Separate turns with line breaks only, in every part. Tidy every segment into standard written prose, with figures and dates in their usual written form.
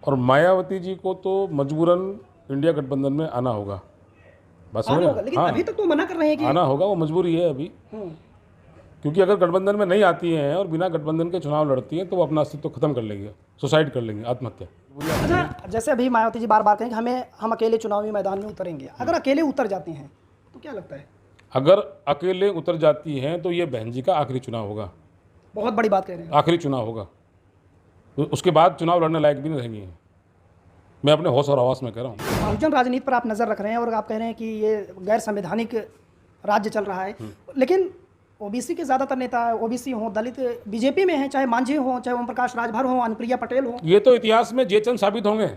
और मायावती जी को तो मजबूरन इंडिया गठबंधन में आना होगा। बस
आना होगा, लेकिन अभी तक तो मना कर रहे हैं कि
आना होगा, वो मजबूरी है अभी। क्योंकि अगर गठबंधन में नहीं आती हैं और बिना गठबंधन के चुनाव लड़ती हैं तो वो अपना अस्तित्व खत्म कर लेंगे, सुसाइड कर लेंगे, आत्महत्या।
अच्छा, जैसे अभी मायावती जी बार बार कहें कि हम अकेले चुनावी मैदान में उतरेंगे, अगर अकेले उतर जाते हैं तो क्या लगता है?
अगर अकेले उतर जाती हैं तो ये बहन जी का आखिरी चुनाव होगा।
बहुत बड़ी बात कह रहे हैं।
आखिरी चुनाव होगा, तो उसके बाद चुनाव लड़ने लायक भी नहीं रहेंगी। मैं अपने होश और आवास में कह रहा हूँ।
बहुजन राजनीति पर आप नज़र रख रहे हैं और आप कह रहे हैं कि ये गैर संवैधानिक राज्य चल रहा है, लेकिन ओबीसी के ज़्यादातर नेता ओबीसी हों, दलित बीजेपी में हैं, चाहे मांझी हों, चाहे ओम प्रकाश राजभर हों, अनुप्रिया पटेल हों।
ये तो इतिहास में जयचंद साबित होंगे।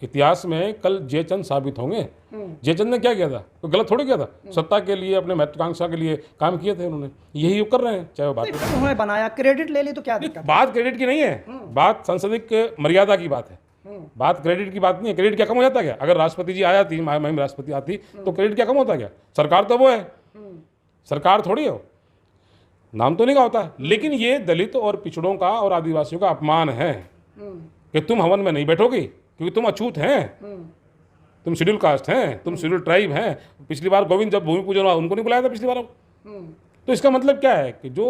इतिहास में कल जयचंद साबित होंगे। जयचंद ने क्या किया था? तो गलत थोड़ी किया था। सत्ता के लिए, अपने महत्वाकांक्षा के लिए काम किए थे उन्होंने, यही वो कर रहे हैं। चाहे वो बात
उन्होंने बनाया, क्रेडिट ले ली तो क्या दिक्कत?
बात क्रेडिट की नहीं है, बात संसदीय मर्यादा की बात है। बात क्रेडिट की बात नहीं है। क्रेडिट क्या कम हो जाता क्या? अगर राष्ट्रपति जी आ जाती, महिम राष्ट्रपति आती तो क्रेडिट क्या कम होता क्या? सरकार तो वो है, सरकार थोड़ी हो, नाम तो नहीं का होता। लेकिन ये दलित और पिछड़ों का और आदिवासियों का अपमान है कि तुम हवन में नहीं बैठोगी क्योंकि तुम अछूत हैं, तुम शेड्यूल कास्ट हैं, तुम शेड्यूल ट्राइब हैं। पिछली बार गोविंद जब भूमि पूजन हुआ उनको नहीं बुलाया था पिछली बार। तो इसका मतलब क्या है कि जो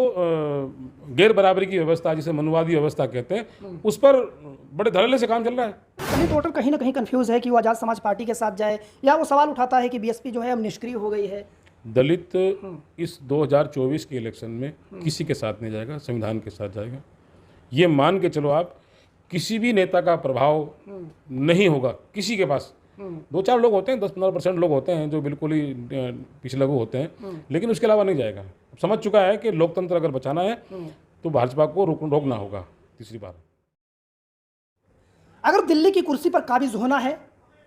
गैर बराबरी की व्यवस्था, जिसे मनुवादी व्यवस्था कहते हैं, उस पर बड़े धड़ल्ले से काम चल रहा है।
अभी टोटल कहीं ना कहीं कंफ्यूज है कि वो आज़ाद समाज पार्टी के साथ जाए, या वो सवाल उठाता है कि बीएसपी जो है अब निष्क्रिय हो गई है।
दलित इस 2024 के इलेक्शन में किसी के साथ नहीं जाएगा, संविधान के साथ जाएगा। ये मान के चलो आप, किसी भी नेता का प्रभाव नहीं होगा किसी के पास। 2-4 लोग होते हैं, 10-15% लोग होते हैं जो बिल्कुल ही पीछे लघु होते हैं, लेकिन उसके अलावा नहीं जाएगा। समझ चुका है कि लोकतंत्र अगर बचाना है तो भाजपा को रोकना होगा तीसरी बार।
अगर दिल्ली की कुर्सी पर काबिज होना है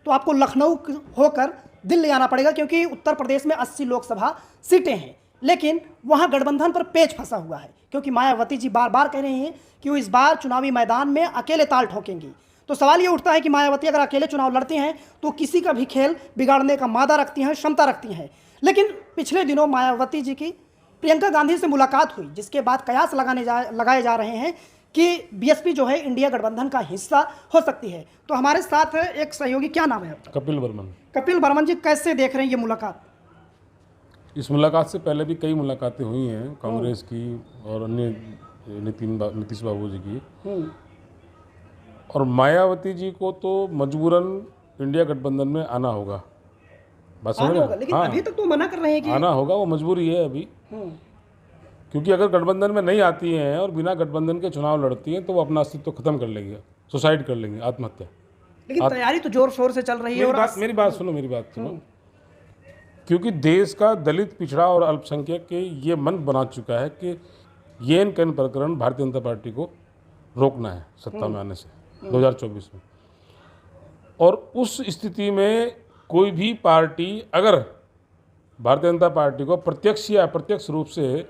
तो आपको लखनऊ होकर दिल्ली आना पड़ेगा, क्योंकि उत्तर प्रदेश में 80 लोकसभा सीटें हैं, लेकिन वहां गठबंधन पर पेच फंसा हुआ है, क्योंकि मायावती जी बार बार कह रही हैं कि वो इस बार चुनावी मैदान में अकेले ताल ठोकेंगी। तो सवाल ये उठता है कि मायावती अगर अकेले चुनाव लड़ती हैं तो किसी का भी खेल बिगाड़ने का मादा रखती हैं, क्षमता रखती हैं। लेकिन पिछले दिनों मायावती जी की प्रियंका गांधी से मुलाकात हुई, जिसके बाद कयास लगाए जा रहे हैं कि बीएसपी जो है इंडिया गठबंधन का हिस्सा हो सकती है। तो हमारे साथ एक सहयोगी, क्या नाम है आपका?
कपिल वर्मन।
कपिल वर्मन जी, कैसे देख रहे हैं ये मुलाकात?
इस मुलाकात से पहले भी कई मुलाकातें हुई हैं, कांग्रेस की और अन्य नीतीश बाबू जी की। और मायावती जी को तो मजबूरन इंडिया गठबंधन में आना होगा। बस
आना होगा, लेकिन अभी तक तो मना कर रहे हैं कि
आना होगा, वो मजबूरी है अभी। क्योंकि अगर गठबंधन में नहीं आती हैं और बिना गठबंधन के चुनाव लड़ती हैं तो वो अपना अस्तित्व खत्म कर लेंगे, सुसाइड कर लेंगे, आत्महत्या।
लेकिन तैयारी तो जोर शोर से चल रही है।
मेरी बात सुनो। क्योंकि देश का दलित, पिछड़ा और अल्पसंख्यक के ये मन बना चुका है कि ये कैन प्रकरण भारतीय जनता पार्टी को रोकना है सत्ता में आने से 2024 में। और उस स्थिति में कोई भी पार्टी अगर भारतीय जनता पार्टी को प्रत्यक्ष या अप्रत्यक्ष रूप से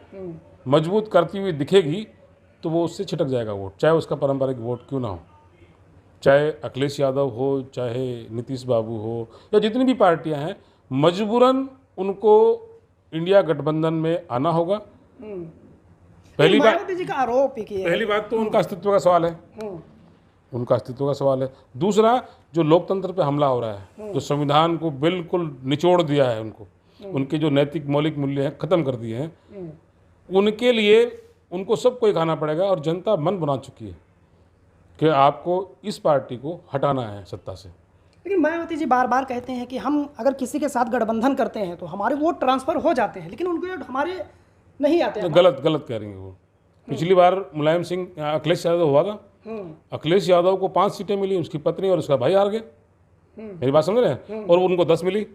मजबूत करती हुई दिखेगी तो वो उससे छिटक जाएगा वोट, चाहे उसका पारंपरिक वोट क्यों ना हो, चाहे अखिलेश यादव हो, चाहे नीतीश बाबू हो, या जितनी भी पार्टियां हैं, मजबूरन उनको इंडिया गठबंधन में आना होगा। पहली बात तो उनका अस्तित्व का सवाल है, उनका अस्तित्व का सवाल है। दूसरा, जो लोकतंत्र पे हमला हो रहा है, जो संविधान को बिल्कुल निचोड़ दिया है, उनके जो नैतिक मौलिक मूल्य हैं खत्म कर दिए हैं, उनके लिए उनको सबको खाना पड़ेगा। और जनता मन बना चुकी है कि आपको इस पार्टी को हटाना है सत्ता से।
लेकिन मायावती जी बार बार कहते हैं कि हम अगर किसी के साथ गठबंधन करते हैं तो हमारे वोट ट्रांसफर हो जाते हैं, लेकिन उनके हमारे नहीं आते हैं।
गलत कह रही हैं वो। पिछली बार मुलायम सिंह, अखिलेश यादव हुआ था, अखिलेश यादव को 5 सीटें मिली, उसकी पत्नी और उसका भाई हार गए। मेरी बात समझ रहे हैं? और उनको 10 मिली।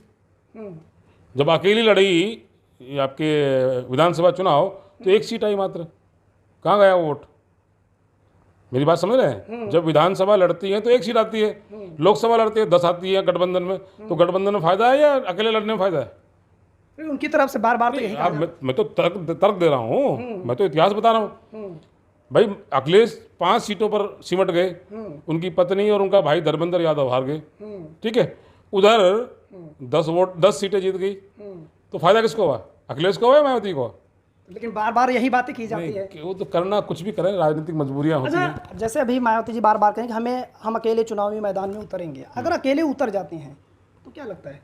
जब अकेली लड़ी आपके विधानसभा चुनाव तो 1 सीट आई मात्र, कहाँ गया वो वोट? मेरी बात समझ रहे हैं? जब विधानसभा लड़ती है तो 1 सीट आती है, लोकसभा लड़ती है 10 आती है गठबंधन में। तो गठबंधन में फायदा है या अकेले लड़ने में फायदा है?
उनकी तरफ से बार बार तो यही
मैं तो तर्क दे रहा हूँ, मैं तो इतिहास बता रहा हूँ भाई। अखिलेश 5 सीटों पर सिमट गए, उनकी पत्नी और उनका भाई धर्मेंद्र यादव हार गए, ठीक है। उधर 10 सीटें जीत गई, तो फायदा किसको हुआ? अखिलेश को हुआ या मायावती को?
लेकिन बार बार यही बातें की जाती है।
नहीं, वो तो करना कुछ भी करें, राजनीतिक मजबूरियां होती हैं।
अच्छा, जैसे अभी मायावती जी बार बार कहें कि हम अकेले चुनावी मैदान में उतरेंगे, अगर अकेले उतर जाती हैं तो क्या लगता है?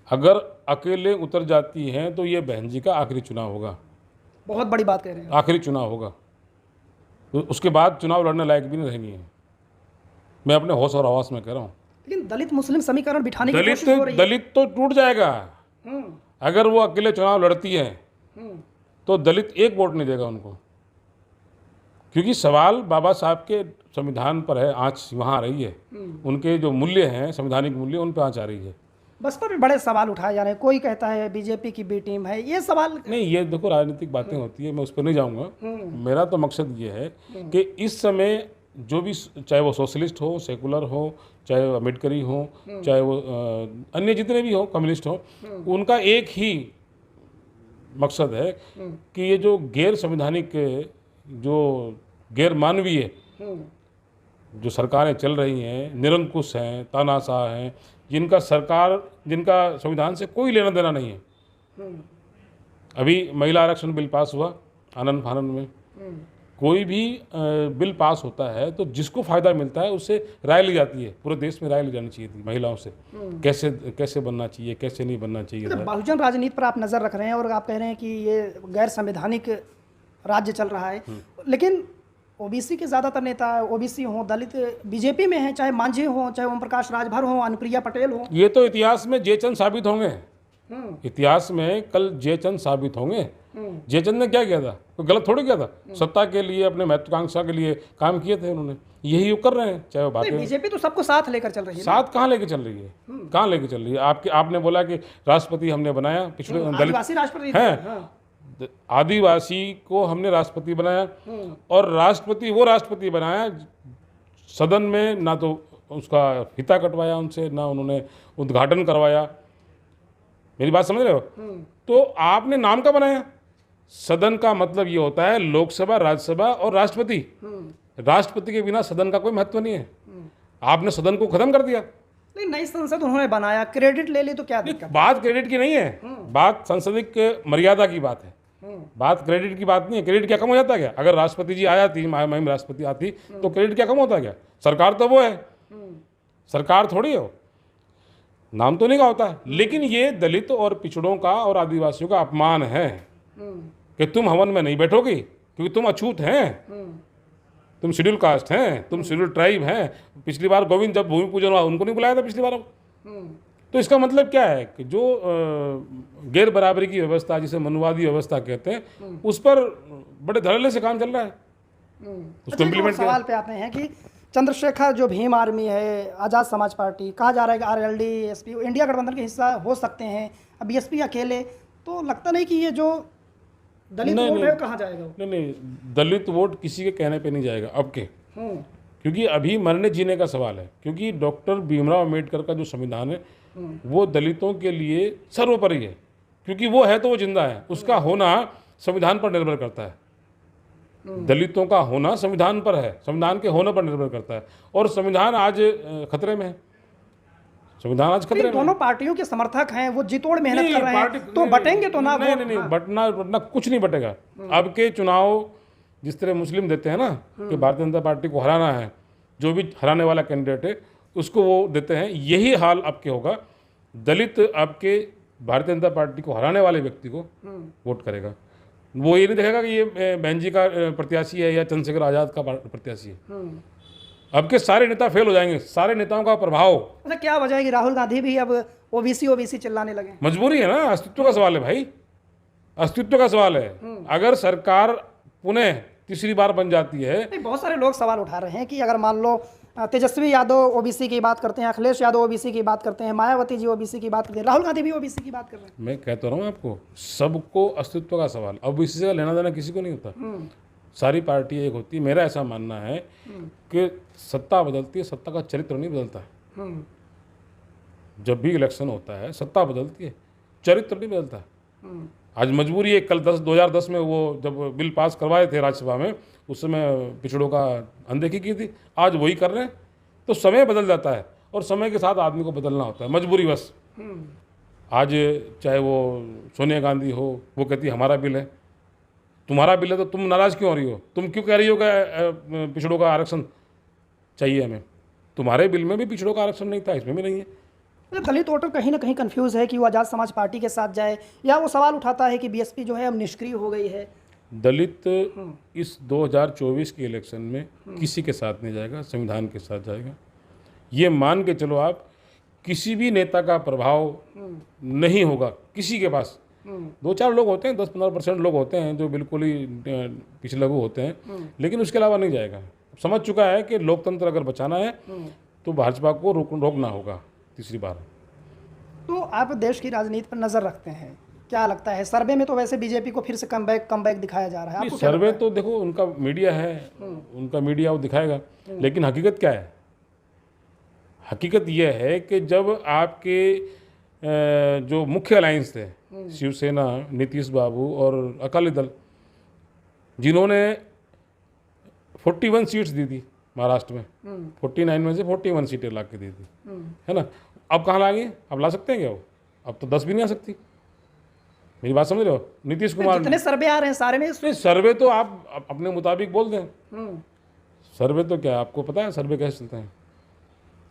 अगर अकेले उतर जाती हैं तो ये बहन जी का आखिरी चुनाव होगा,
बहुत बड़ी बात कह रहे हैं।
आखिरी चुनाव होगा। तो उसके बाद चुनाव लड़ने लायक भी नहीं रहेंगी है। मैं अपने होश और हवास में कह रहा हूँ।
लेकिन दलित मुस्लिम समीकरण बिठाने की कोशिश हो रही है।
दलित तो टूट जाएगा।
हम्म,
अगर वो अकेले चुनाव लड़ती है
हम्म,
तो दलित एक वोट नहीं देगा उनको, क्योंकि सवाल बाबा साहब के संविधान पर है, आँच वहाँ आ रही है। उनके जो मूल्य हैं, संवैधानिक मूल्य, उन पर आँच आ रही है।
बसपा पे बड़े सवाल उठाए जा रहे हैं। कोई कहता है बीजेपी की बी टीम है, ये सवाल।
नहीं, ये देखो राजनीतिक बातें होती है, मैं उस पर नहीं जाऊंगा। मेरा तो मकसद ये है कि इस समय जो भी, चाहे वो सोशलिस्ट हो, सेकुलर हो, चाहे वो अम्बेडकरी हो, चाहे वो अन्य जितने भी हो, कम्युनिस्ट हो, उनका एक ही मकसद है कि ये जो गैर संवैधानिक, जो गैर मानवीय जो सरकारें चल रही हैं, निरंकुश हैं, तानाशाह हैं, जिनका संविधान से कोई लेना देना नहीं है। अभी महिला आरक्षण बिल पास हुआ आनंद फानंद में। कोई भी बिल पास होता है तो जिसको फायदा मिलता है उससे राय ली जाती है। पूरे देश में राय ली जानी चाहिए थी महिलाओं से, कैसे कैसे बनना चाहिए, कैसे नहीं बनना चाहिए था।
बहुजन राजनीति पर आप नज़र रख रहे हैं और आप कह रहे हैं कि ये गैर संवैधानिक राज्य चल रहा है, लेकिन ओबीसी के ज़्यादातर नेता ओबीसी हों, दलित बीजेपी में हैं, चाहे मांझी हों, चाहे ओम प्रकाश राजभर हों, अनुप्रिया पटेल हों।
ये तो इतिहास में जयचंद साबित होंगे। इतिहास में कल जयचंद साबित होंगे। जयचंद ने क्या किया था? कोई गलत थोड़ी किया था। सत्ता के लिए, अपने महत्वाकांक्षा के लिए काम किए थे उन्होंने। यही वो कर रहे हैं, चाहे वो बातें।
बीजेपी तो सबको साथ लेकर चल रही है।
साथ कहाँ लेके चल रही है? कहाँ लेके चल रही है? आपने बोला कि राष्ट्रपति हमने बनाया, पिछड़े
आदिवासी राष्ट्रपति
हैं, आदिवासी को हमने राष्ट्रपति बनाया, और राष्ट्रपति वो राष्ट्रपति बनाया सदन में ना तो उसका फीता कटवाया उनसे, ना उन्होंने उद्घाटन करवाया। मेरी बात समझ रहे हो? तो आपने नाम का बनाया। सदन का मतलब ये होता है लोकसभा, राज्यसभा और राष्ट्रपति। राष्ट्रपति के बिना सदन का कोई महत्व नहीं है। आपने सदन को खत्म कर दिया।
नहीं, नई संसद उन्होंने बनाया, क्रेडिट ले ली तो क्या दिक्कत?
बात क्रेडिट की नहीं है, बात संसदीय मर्यादा की बात है। बात क्रेडिट की बात नहीं है। क्रेडिट क्या कम हो जाता है क्या? अगर राष्ट्रपति जी आ जाती, महिम राष्ट्रपति आती, तो क्रेडिट क्या कम होता क्या? सरकार तो वो है, सरकार थोड़ी हो। नाम तो नहीं का होता है। लेकिन ये दलित और पिछड़ों का और आदिवासियों का अपमान है कि तुम हवन में नहीं बैठोगी क्योंकि तुम अछूत हैं, तुम शेड्यूल कास्ट हैं, तुम शेड्यूल ट्राइब हैं। पिछली बार गोविंद जब भूमि पूजन हुआ उनको नहीं बुलाया था पिछली बार। तो इसका मतलब क्या है कि जो गैर बराबरी की व्यवस्था, जिसे मनुवादी व्यवस्था कहते हैं, उस पर बड़े धड़ल्ले से काम चल रहा है। उसको इम्प्लीमेंट
सवाल पे आते हैं कि चंद्रशेखर जो भीम आर्मी है, आज़ाद समाज पार्टी, कहा जा रहा है कि आरएलडी, एसपी इंडिया गठबंधन के हिस्सा हो सकते हैं। अब बीएसपी अकेले, तो लगता नहीं कि ये जो दलित वोट है कहाँ जाएगा?
नहीं, दलित वोट किसी के कहने पे नहीं जाएगा अब के, क्योंकि अभी मरने जीने का सवाल है। क्योंकि डॉक्टर भीमराव अम्बेडकर का जो संविधान है वो दलितों के लिए सर्वोपरि है, क्योंकि वो है तो वो जिंदा है। उसका होना संविधान पर निर्भर करता है। दलितों का होना संविधान पर है, संविधान के होने पर निर्भर करता है। और संविधान आज खतरे में है। संविधान आज खतरे में।
दोनों पार्टियों के समर्थक हैं, वो जितोड़ मेहनत कर रहे हैं, तो बटेंगे तो ना?
नहीं, बटना कुछ नहीं बटेगा। अब के चुनाव जिस तरह मुस्लिम देते हैं ना कि भारतीय जनता पार्टी को हराना है, जो भी हराने वाला कैंडिडेट है उसको वो देते हैं, यही हाल अब के होगा। दलित आपके भारतीय जनता पार्टी को हराने वाले व्यक्ति को वोट करेगा। वो ये नहीं देखेगा कि ये बहन जी का प्रत्याशी है या चंद्रशेखर आज़ाद का प्रत्याशी है। अब के सारे नेता फेल हो जाएंगे, सारे नेताओं का प्रभाव।
अच्छा, क्या वजह है कि राहुल गांधी भी अब ओबीसी चिल्लाने लगे?
मजबूरी है ना, अस्तित्व का सवाल है भाई, अस्तित्व का सवाल है। अगर सरकार पुनः तीसरी बार बन जाती है।
नहीं, बहुत सारे लोग सवाल उठा रहे हैं कि अगर मान लो तेजस्वी यादव ओबीसी की बात करते हैं, अखिलेश यादव ओबीसी की बात करते हैं, मायावती जी ओबीसी की बात करते हैं, राहुल गांधी भी ओबीसी की बात कर रहे हैं।
मैं कहता रहा हूँ आपको, सबको अस्तित्व का सवाल। अब इसी से लेना देना किसी को नहीं होता। सारी पार्टी एक होती है। मेरा ऐसा मानना है कि सत्ता बदलती है, सत्ता का चरित्र नहीं बदलता है। जब भी इलेक्शन होता है सत्ता बदलती है, चरित्र नहीं बदलता। आज मजबूरी है। कल 2010 में वो जब बिल पास करवाए थे राज्यसभा में, उस समय पिछड़ों का अनदेखी की थी, आज वही कर रहे हैं। तो समय बदल जाता है और समय के साथ आदमी को बदलना होता है, मजबूरी बस। आज चाहे वो सोनिया गांधी हो, वो कहती हमारा बिल है, तुम्हारा बिल है तो तुम नाराज क्यों हो रही हो? तुम क्यों कह रही हो कि पिछड़ों का आरक्षण चाहिए हमें? तुम्हारे बिल में भी पिछड़ों का आरक्षण नहीं था, इसमें भी नहीं है।
मतलब दलित वोटर कहीं ना कहीं कंफ्यूज है कि वो आज़ाद समाज पार्टी के साथ जाए, या वो सवाल उठाता है कि बीएसपी जो है अब निष्क्रिय हो गई है।
दलित इस 2024 के इलेक्शन में किसी के साथ नहीं जाएगा, संविधान के साथ जाएगा। ये मान के चलो आप, किसी भी नेता का प्रभाव नहीं होगा किसी के पास। 2-4 लोग होते हैं, 10-15% लोग होते हैं जो बिल्कुल ही पिछलग्गू होते हैं, लेकिन उसके अलावा नहीं जाएगा। समझ चुका है कि लोकतंत्र अगर बचाना है तो भाजपा को रोकना होगा तीसरी बार।
तो आप देश की राजनीति पर नज़र रखते हैं, क्या लगता है? सर्वे में तो वैसे बीजेपी को फिर से कमबैक दिखाया जा रहा है, आपको क्या
सर्वे
लगता
तो देखो, उनका मीडिया है, उनका मीडिया वो दिखाएगा, लेकिन हकीकत क्या है? हकीकत यह है कि जब आपके जो मुख्य अलायंस थे, शिवसेना, नीतीश बाबू और अकाली दल, जिन्होंने 41 सीट्स दी थी महाराष्ट्र में, 49 में से 41 सीटें ला के दी थी, है ना? अब कहाँ ला गए? अब ला सकते हैं क्या वो? अब तो 10 भी नहीं आ सकती। मेरी बात समझ रहे हो? नीतीश
है?
कुमार,
जितने सर्वे आ रहे हैं सारे में
नहीं, सर्वे तो आप अपने मुताबिक बोल दें। सर्वे तो क्या, आपको पता है सर्वे कैसे चलते हैं?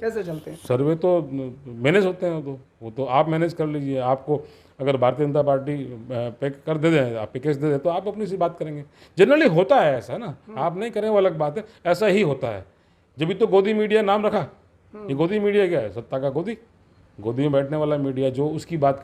कैसे चलते हैं?
सर्वे तो मैनेज होते हैं, वो तो आप मैनेज कर लीजिए। आपको अगर भारतीय जनता पार्टी पैक कर दे दें, आप पैकेज दे दें, तो आप अपनी सी बात करेंगे। जनरली होता है ऐसा ना, आप नहीं करें वो अलग बात है, ऐसा ही होता है। जब भी तो गोदी मीडिया नाम रखा। ये गोदी मीडिया क्या है? सत्ता का गोदी में बैठने वाला मीडिया जो उसकी बात